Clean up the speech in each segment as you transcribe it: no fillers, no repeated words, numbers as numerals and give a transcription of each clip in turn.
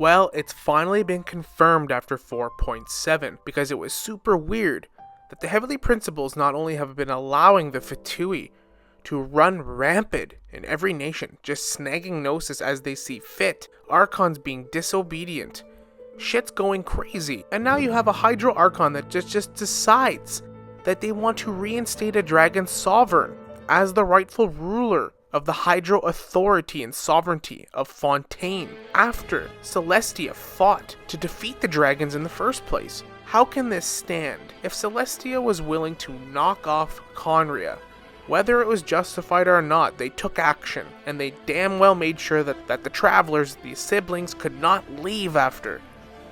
Well, it's finally been confirmed after 4.7, because it was super weird that the Heavenly Principles not only have been allowing the Fatui to run rampant in every nation, just snagging Gnosis as they see fit, Archons being disobedient, shit's going crazy, and now you have a Hydro Archon that just decides that they want to reinstate a Dragon Sovereign as the rightful ruler of the Hydro authority and sovereignty of Fontaine after Celestia fought to defeat the dragons in the first place. How can this stand? If Celestia was willing to knock off Conria, whether it was justified or not, they took action, and they damn well made sure that the travelers, the siblings, could not leave after.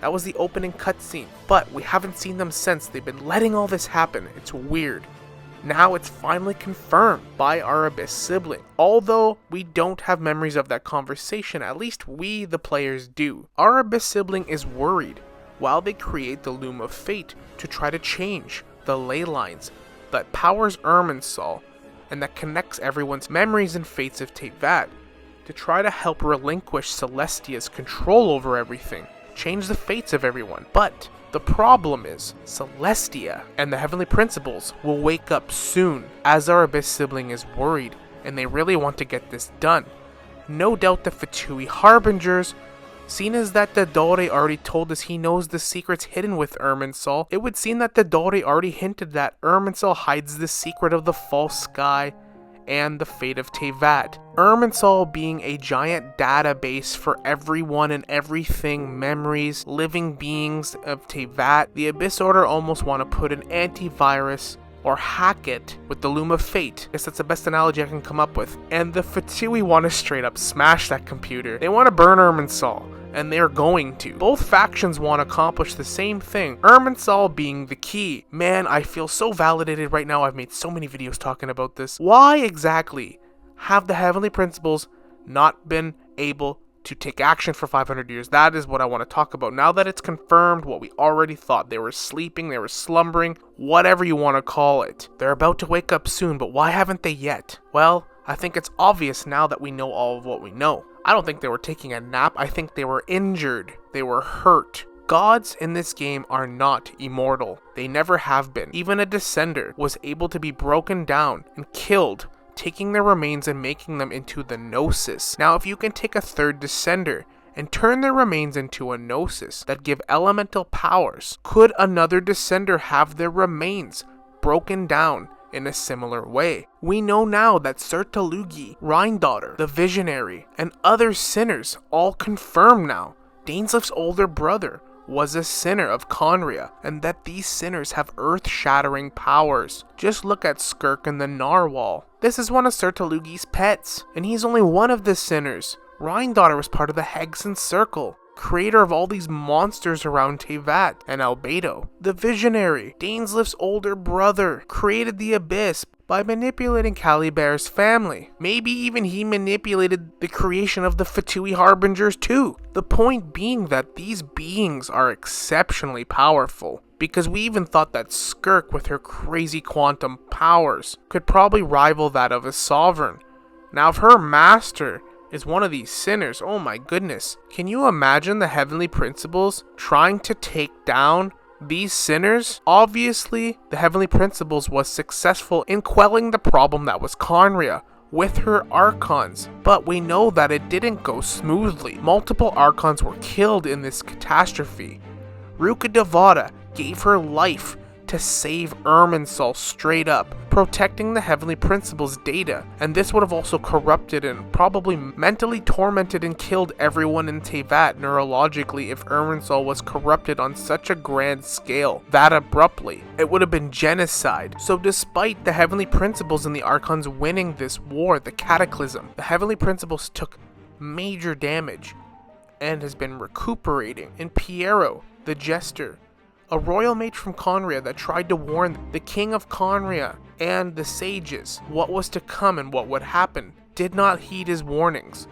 That was the opening cutscene, but we haven't seen them since. They've been letting all this happen. It's weird. Now it's finally confirmed by our Abyss sibling. Although we don't have memories of that conversation, at least we, the players, do. Our Abyss sibling is worried while they create the Loom of Fate to try to change the ley lines that powers Irminsul and that connects everyone's memories and fates of Teyvat to try to help relinquish Celestia's control over everything, change the fates of everyone. But the problem is, Celestia and the Heavenly Principles will wake up soon, as our Abyss sibling is worried, and they really want to get this done. No doubt the Fatui Harbingers, seeing as that the Dore already told us he knows the secrets hidden with Irminsul, it would seem that the Dore already hinted that Irminsul hides the secret of the false sky and the fate of Teyvat. Irminsul being a giant database for everyone and everything, memories, living beings of Teyvat, the Abyss Order almost want to put an antivirus or hack it with the Loom of Fate. I guess that's the best analogy I can come up with. And the Fatui want to straight up smash that computer. They want to burn Irminsul, and they're going to. Both factions want to accomplish the same thing, Irminsul being the key. Man, I feel so validated right now. I've made so many videos talking about this. Why exactly have the Heavenly Principles not been able to take action for 500 years? That is what I want to talk about. Now that it's confirmed what we already thought. They were sleeping, they were slumbering, whatever you want to call it. They're about to wake up soon, but why haven't they yet? Well, I think it's obvious now that we know all of what we know. I don't think they were taking a nap. I think they were injured. They were hurt. Gods in this game are not immortal. They never have been. Even a Descender was able to be broken down and killed, taking their remains and making them into the Gnosis. Now, if you can take a third Descender and turn their remains into a Gnosis that give elemental powers, could another Descender have their remains broken down in a similar way? We know now that Sertalugi, Rhindaughter, the Visionary, and other sinners all confirm now Dainsleif's older brother was a sinner of Conria, and that these sinners have earth-shattering powers. Just look at Skirk and the Narwhal. This is one of Sertalugi's pets, and he's only one of the sinners. Rhindaughter was part of the Hexen Circle, creator of all these monsters around Teyvat and Albedo. The Visionary, Dainsleif's older brother, created the Abyss by manipulating Calibar's family. Maybe even he manipulated the creation of the Fatui Harbingers too. The point being that these beings are exceptionally powerful, because we even thought that Skirk with her crazy quantum powers could probably rival that of a sovereign. Now if her master is one of these sinners, oh my goodness, can you imagine the Heavenly Principles trying to take down these sinners? Obviously, the Heavenly Principles was successful in quelling the problem that was Conria with her Archons, but we know that it didn't go smoothly. Multiple Archons were killed in this catastrophe. Ruka Devada gave her life to save Irminsul straight up, protecting the Heavenly Principles' data, and this would have also corrupted and probably mentally tormented and killed everyone in Teyvat neurologically if Irminsul was corrupted on such a grand scale that abruptly. It would have been genocide. So despite the Heavenly Principles and the Archons winning this war, the Cataclysm, the Heavenly Principles took major damage and has been recuperating. And Piero, the Jester, a royal mage from Conria that tried to warn the king of Conria and the sages what was to come and what would happen, did not heed his warnings.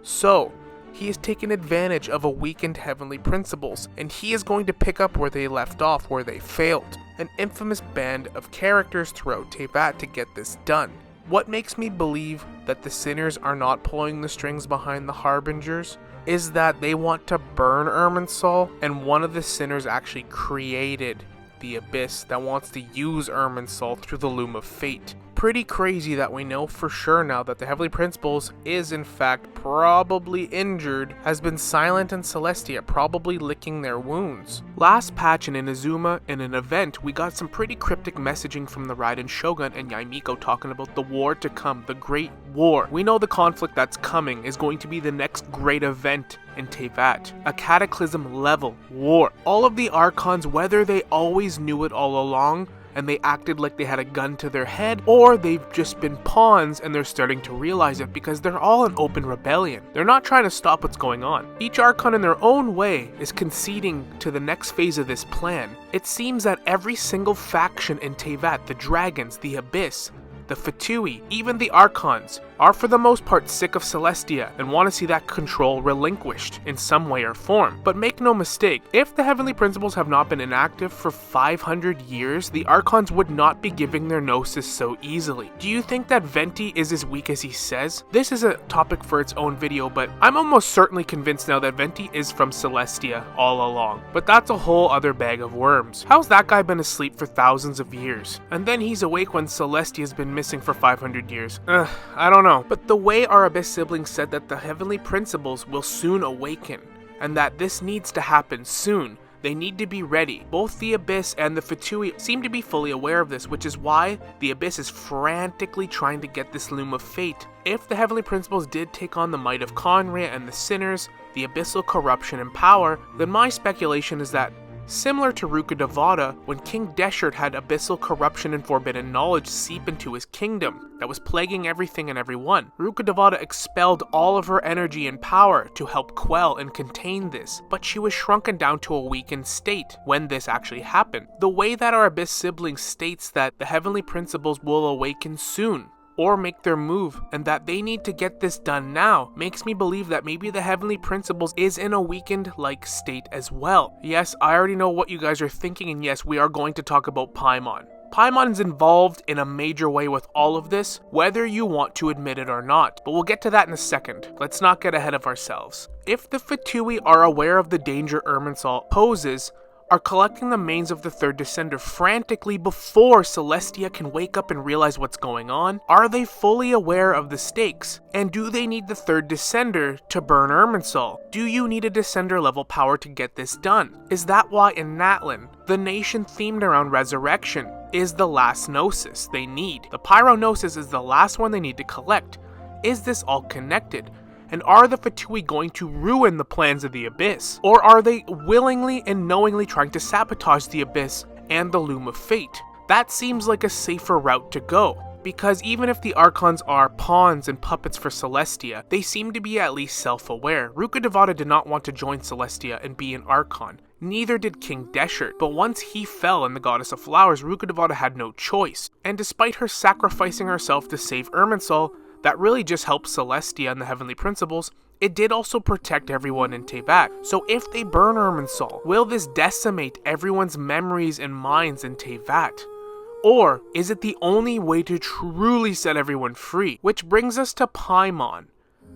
So, he has taken advantage of a weakened Heavenly Principles, and he is going to pick up where they left off, where they failed. An infamous band of characters throughout Teyvat to get this done. What makes me believe that the sinners are not pulling the strings behind the Harbingers? is that they want to burn Irminsul, and one of the sinners actually created the Abyss that wants to use Irminsul through the Loom of Fate. Pretty crazy that we know for sure now that the Heavenly Principles is in fact probably injured, has been silent, and Celestia probably licking their wounds. Last patch in Inazuma, in an event, we got some pretty cryptic messaging from the Raiden Shogun and Yaimiko talking about the war to come, the Great War. We know the conflict that's coming is going to be the next great event in Teyvat, a cataclysm level war. All of the Archons, whether they always knew it all along and they acted like they had a gun to their head, or they've just been pawns and they're starting to realize it because they're all in open rebellion. They're not trying to stop what's going on. Each Archon in their own way is conceding to the next phase of this plan. It seems that every single faction in Teyvat, the Dragons, the Abyss, the Fatui, even the Archons, are for the most part sick of Celestia and want to see that control relinquished in some way or form. But make no mistake, if the Heavenly Principles have not been inactive for 500 years, the Archons would not be giving their Gnosis so easily. Do you think that Venti is as weak as he says? This is a topic for its own video, but I'm almost certainly convinced now that Venti is from Celestia all along. But that's a whole other bag of worms. How's that guy been asleep for thousands of years? And then he's awake when Celestia's been missing for 500 years. I don't know. But the way our Abyss siblings said that the Heavenly Principles will soon awaken, and that this needs to happen soon. They need to be ready. Both the Abyss and the Fatui seem to be fully aware of this, which is why the Abyss is frantically trying to get this Loom of Fate. If the Heavenly Principles did take on the might of Conria and the Sinners, the abyssal corruption and power, then my speculation is that, similar to Ruka Devada, when King Deshret had abyssal corruption and forbidden knowledge seep into his kingdom that was plaguing everything and everyone, Ruka Devada expelled all of her energy and power to help quell and contain this, but she was shrunken down to a weakened state when this actually happened. The way that our Abyss sibling states that the Heavenly Principles will awaken soon, or make their move, and that they need to get this done now, makes me believe that maybe the Heavenly Principles is in a weakened-like state as well. Yes, I already know what you guys are thinking, and yes, we are going to talk about Paimon. Paimon is involved in a major way with all of this, whether you want to admit it or not, but we'll get to that in a second. Let's not get ahead of ourselves. If the Fatui are aware of the danger Irminsul poses, are collecting the mains of the third descender frantically before Celestia can wake up and realize what's going on? Are they fully aware of the stakes? And do they need the third descender to burn Irminsul? Do you need a descender level power to get this done? Is that why in Natlan, the nation themed around resurrection is the last Gnosis they need? The Pyro-Gnosis is the last one they need to collect. Is this all connected? And are the Fatui going to ruin the plans of the Abyss? Or are they willingly and knowingly trying to sabotage the Abyss and the Loom of Fate? That seems like a safer route to go, because even if the Archons are pawns and puppets for Celestia, they seem to be at least self-aware. Ruka Devada did not want to join Celestia and be an Archon. Neither did King Deshret, but once he fell in the Goddess of Flowers, Ruka Devada had no choice. And despite her sacrificing herself to save Irminsul, that really just helped Celestia and the Heavenly Principles. It did also protect everyone in Teyvat. So if they burn Irminsul, will this decimate everyone's memories and minds in Teyvat? Or is it the only way to truly set everyone free? Which brings us to Paimon,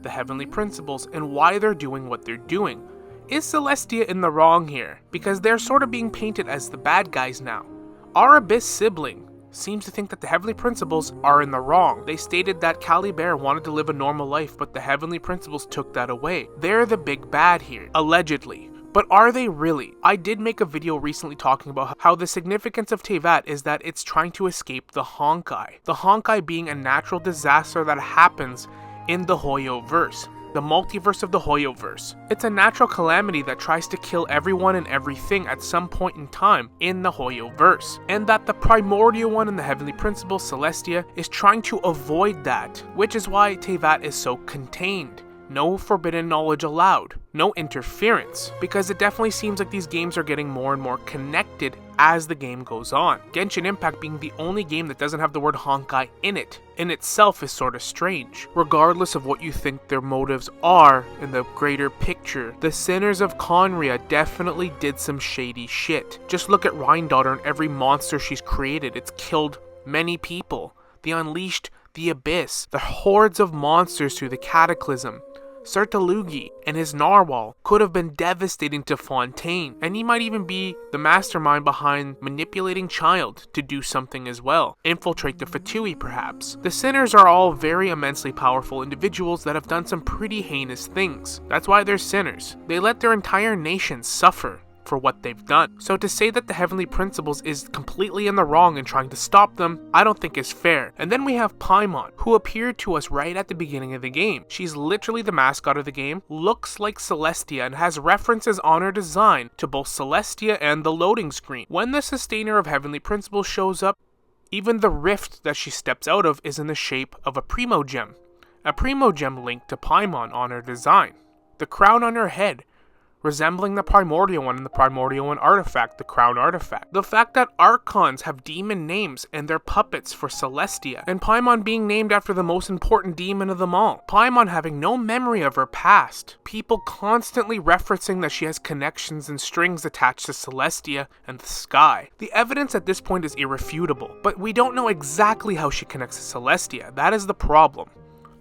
the Heavenly Principles, and why they're doing what they're doing. Is Celestia in the wrong here? Because they're sort of being painted as the bad guys now. Our Abyss sibling seems to think that the Heavenly Principles are in the wrong. They stated that Calibert wanted to live a normal life, but the Heavenly Principles took that away. They're the big bad here, allegedly. But are they really? I did make a video recently talking about how the significance of Teyvat is that it's trying to escape the Honkai. The Honkai being a natural disaster that happens in the Hoyoverse. The multiverse of the Hoyoverse. It's a natural calamity that tries to kill everyone and everything at some point in time in the Hoyoverse. And that the primordial one in the Heavenly Principle, Celestia, is trying to avoid that, which is why Teyvat is so contained. No forbidden knowledge allowed. No interference. Because it definitely seems like these games are getting more and more connected as the game goes on. Genshin Impact being the only game that doesn't have the word Honkai in it, in itself is sort of strange. Regardless of what you think their motives are in the greater picture, the Sinners of Conria definitely did some shady shit. Just look at Rhindaughter and every monster she's created. It's killed many people. They unleashed the Abyss, the hordes of monsters through the Cataclysm. Sir Talugi and his narwhal could have been devastating to Fontaine, and he might even be the mastermind behind manipulating Child to do something as well. Infiltrate the Fatui, perhaps. The sinners are all very immensely powerful individuals that have done some pretty heinous things. That's why they're sinners. They let their entire nation suffer for what they've done. So to say that the Heavenly Principles is completely in the wrong and trying to stop them, I don't think is fair. And then we have Paimon, who appeared to us right at the beginning of the game. She's literally the mascot of the game, looks like Celestia, and has references on her design to both Celestia and the loading screen. When the Sustainer of Heavenly Principles shows up, even the rift that she steps out of is in the shape of a Primogem. A Primogem linked to Paimon on her design. The crown on her head, resembling the Primordial One and the Primordial One artifact, the Crown artifact. The fact that Archons have demon names and they're puppets for Celestia, and Paimon being named after the most important demon of them all. Paimon having no memory of her past. People constantly referencing that she has connections and strings attached to Celestia and the sky. The evidence at this point is irrefutable, but we don't know exactly how she connects to Celestia. That is the problem.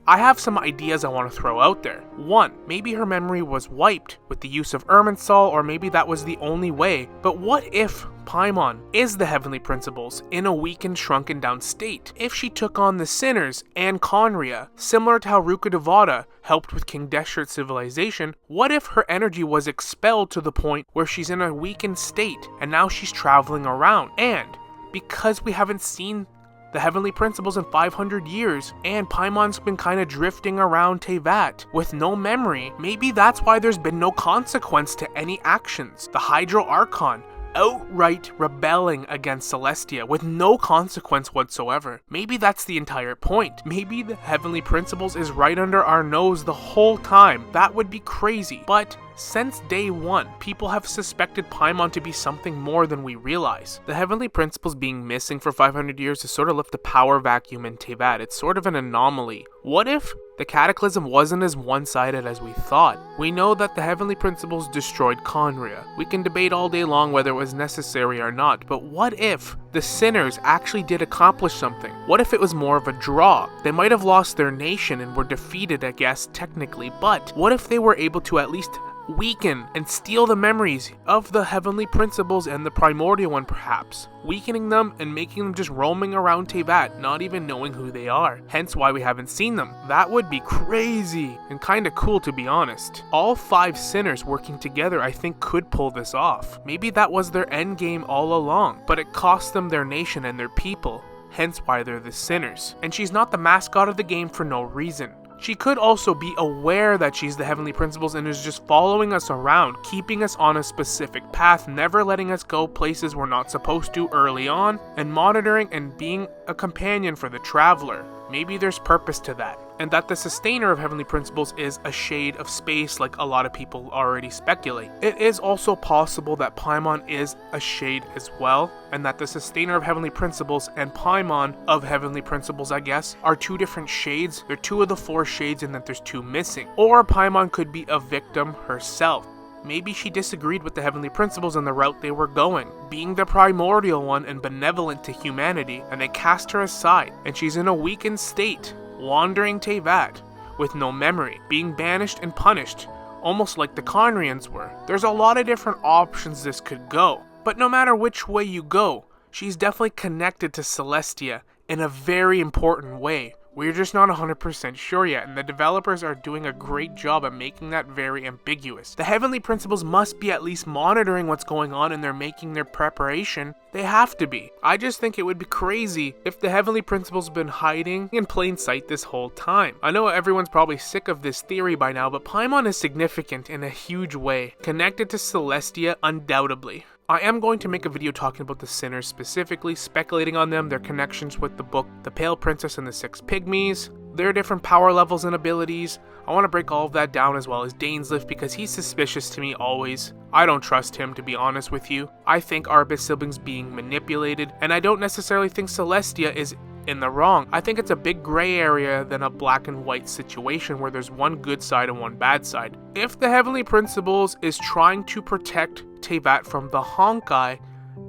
I have some ideas I want to throw out there. One, maybe her memory was wiped with the use of Irminsul, or maybe that was the only way. But what if Paimon is the Heavenly Principles in a weakened, shrunken down state? If she took on the Sinners and Conria, similar to how Ruka Devada helped with King Deshret's civilization, what if her energy was expelled to the point where she's in a weakened state and now she's traveling around? And because we haven't seen the Heavenly Principles in 500 years, and Paimon's been kind of drifting around Teyvat with no memory, maybe that's why there's been no consequence to any actions. The Hydro Archon outright rebelling against Celestia with no consequence whatsoever. Maybe that's the entire point. Maybe the Heavenly Principles is right under our nose the whole time. That would be crazy. But since day one, people have suspected Paimon to be something more than we realize. The Heavenly Principles being missing for 500 years has sort of left a power vacuum in Teyvat. It's sort of an anomaly. What if the Cataclysm wasn't as one-sided as we thought? We know that the Heavenly Principles destroyed Conria. We can debate all day long whether it was necessary or not, but what if the Sinners actually did accomplish something? What if it was more of a draw? They might have lost their nation and were defeated, I guess, technically, but what if they were able to at least weaken and steal the memories of the Heavenly Principles and the Primordial One, perhaps, weakening them and making them just roaming around Teyvat, not even knowing who they are, hence why we haven't seen them. That would be crazy and kinda cool, to be honest. All 5 sinners working together I think could pull this off. Maybe that was their end game all along, but it cost them their nation and their people, hence why they're the sinners. And she's not the mascot of the game for no reason. She could also be aware that she's the Heavenly Principles and is just following us around, keeping us on a specific path, never letting us go places we're not supposed to early on, and monitoring and being a companion for the traveler. Maybe there's purpose to that, and that the Sustainer of Heavenly Principles is a shade of space like a lot of people already speculate. It is also possible that Paimon is a shade as well, and that the Sustainer of Heavenly Principles and Paimon of Heavenly Principles, I guess, are 2 different shades. They're 2 of the 4 shades and that there's 2 missing. Or Paimon could be a victim herself. Maybe she disagreed with the Heavenly Principles and the route they were going, being the Primordial One and benevolent to humanity, and they cast her aside, and she's in a weakened state, wandering Teyvat, with no memory, being banished and punished, almost like the Conrians were. There's a lot of different options this could go, but no matter which way you go, she's definitely connected to Celestia in a very important way. We're just not 100% sure yet, and the developers are doing a great job at making that very ambiguous. The Heavenly Principles must be at least monitoring what's going on and they're making their preparation. They have to be. I just think it would be crazy if the Heavenly Principles have been hiding in plain sight this whole time. I know everyone's probably sick of this theory by now, but Paimon is significant in a huge way, connected to Celestia undoubtedly. I am going to make a video talking about the Sinners specifically, speculating on them, their connections with the book The Pale Princess and the 6 Pygmies, their different power levels and abilities. I want to break all of that down, as well as Dainsleif, because he's suspicious to me always. I don't trust him, to be honest with you. I think Arbus siblings being manipulated, and I don't necessarily think Celestia is in the wrong. I think it's a big gray area than a black and white situation where there's one good side and one bad side. If the Heavenly Principles is trying to protect Teyvat from the Honkai,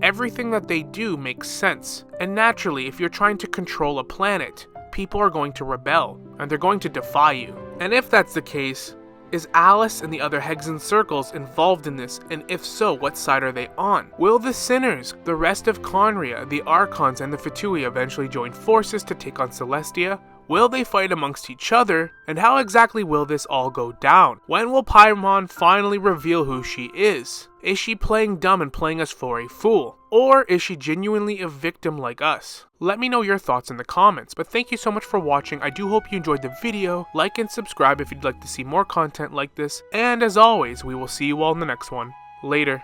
everything that they do makes sense. And naturally, if you're trying to control a planet, people are going to rebel, and they're going to defy you. And if that's the case, Is Alice and the other Hexen circles involved in this, and if so, what side are they on? Will the Sinners, the rest of Conria, the Archons, and the Fatui eventually join forces to take on Celestia? Will they fight amongst each other? And how exactly will this all go down? When will Paimon finally reveal who she is? Is she playing dumb and playing us for a fool? Or is she genuinely a victim like us? Let me know your thoughts in the comments, but thank you so much for watching. I do hope you enjoyed the video. Like and subscribe if you'd like to see more content like this. And as always, we will see you all in the next one. Later.